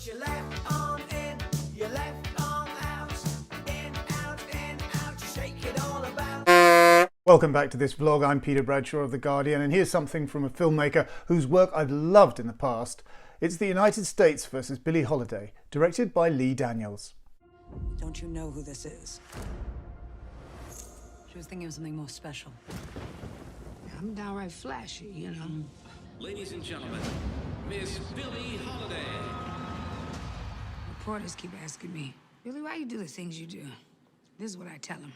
Put your left arm in, your left arm out, in, out, you shake it all about. Welcome back to this vlog. I'm Peter Bradshaw of The Guardian, and here's something from a filmmaker whose work I've loved in the past. It's The United States versus Billie Holiday, directed by Lee Daniels. Don't you know who this is? She was thinking of something more special. I'm downright flashy, you know. Ladies and gentlemen, Miss Billie Holiday. Reporters keep asking me, Billie, why you do the things you do? This is what I tell them.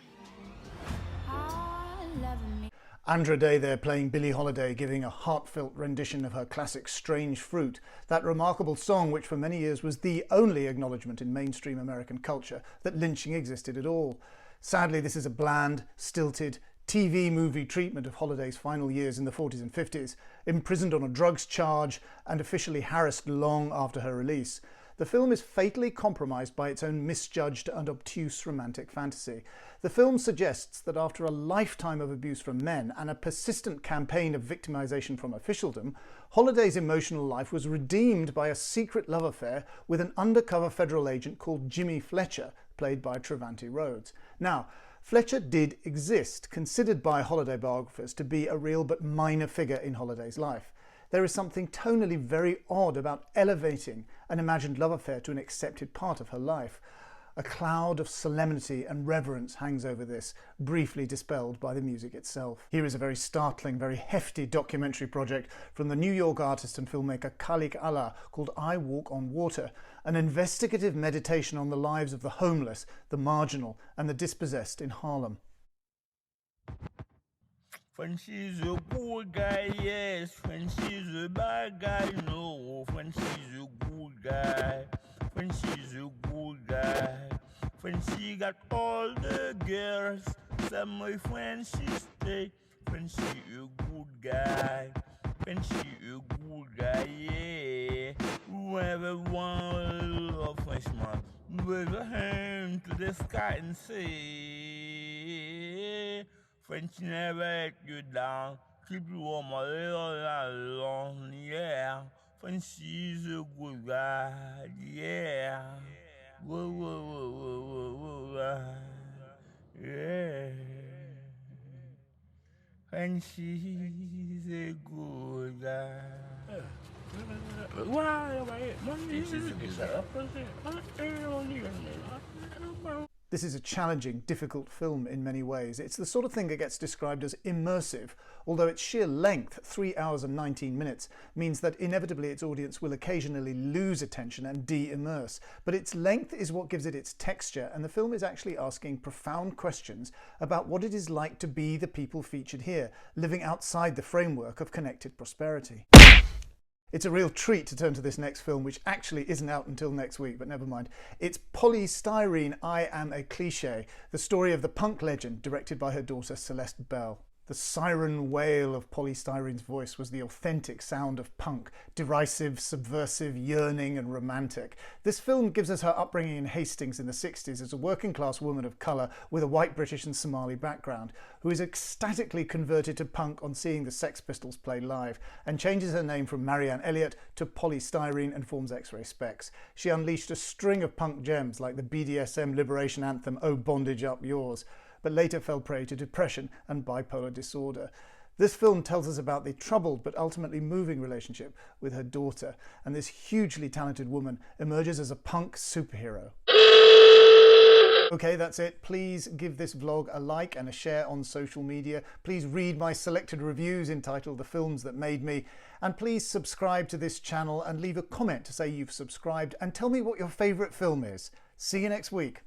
Andra Day there playing Billie Holiday, giving a heartfelt rendition of her classic Strange Fruit, that remarkable song which for many years was the only acknowledgement in mainstream American culture that lynching existed at all. Sadly, this is a bland, stilted, TV movie treatment of Holiday's final years in the 40s and 50s, imprisoned on a drugs charge and officially harassed long after her release. The film is fatally compromised by its own misjudged and obtuse romantic fantasy. The film suggests that after a lifetime of abuse from men and a persistent campaign of victimization from officialdom, Holiday's emotional life was redeemed by a secret love affair with an undercover federal agent called Jimmy Fletcher, played by Trevante Rhodes. Now, Fletcher did exist, considered by Holiday biographers to be a real but minor figure in Holiday's life. There is something tonally very odd about elevating an imagined love affair to an accepted part of her life. A cloud of solemnity and reverence hangs over this, briefly dispelled by the music itself. Here is a very startling, very hefty documentary project from the New York artist and filmmaker CLICHE called I Walk on Water, an investigative meditation on the lives of the homeless, the marginal and the dispossessed in Harlem. When she's a good guy, yes. When she's a bad guy, no. When she's a good guy. When she's a good guy. When she got all the girls. Some my friends she stay. When she a good guy. When she a good guy, yeah. Whoever wants love Frenchman, wave a hand to the sky and say, French never let you down, keep you warm a little long, yeah. When she's a good guy, yeah. Whoa, whoa, whoa, whoa, whoa, whoa, yeah. When she's a good guy. This is a challenging, difficult film in many ways. It's the sort of thing that gets described as immersive, although its sheer length, 3 hours and 19 minutes, means that inevitably its audience will occasionally lose attention and de-immerse. But its length is what gives it its texture, and the film is actually asking profound questions about what it is like to be the people featured here, living outside the framework of connected prosperity. It's a real treat to turn to this next film, which actually isn't out until next week, but never mind. It's Styrene, I Am a Cliché, the story of the punk legend, directed by her daughter Celeste Bell. The siren wail of Styrene's voice was the authentic sound of punk, derisive, subversive, yearning and romantic. This film gives us her upbringing in Hastings in the 60s as a working-class woman of colour with a white British and Somali background, who is ecstatically converted to punk on seeing the Sex Pistols play live, and changes her name from Marianne Elliott to Styrene and forms X-Ray Specs. She unleashed a string of punk gems like the BDSM liberation anthem Oh Bondage Up Yours, but later fell prey to depression and bipolar disorder. This film tells us about the troubled but ultimately moving relationship with her daughter, and this hugely talented woman emerges as a punk superhero. Okay, that's it. Please give this vlog a like and a share on social media. Please read my selected reviews entitled The Films That Made Me, and please subscribe to this channel and leave a comment to say you've subscribed and tell me what your favourite film is. See you next week.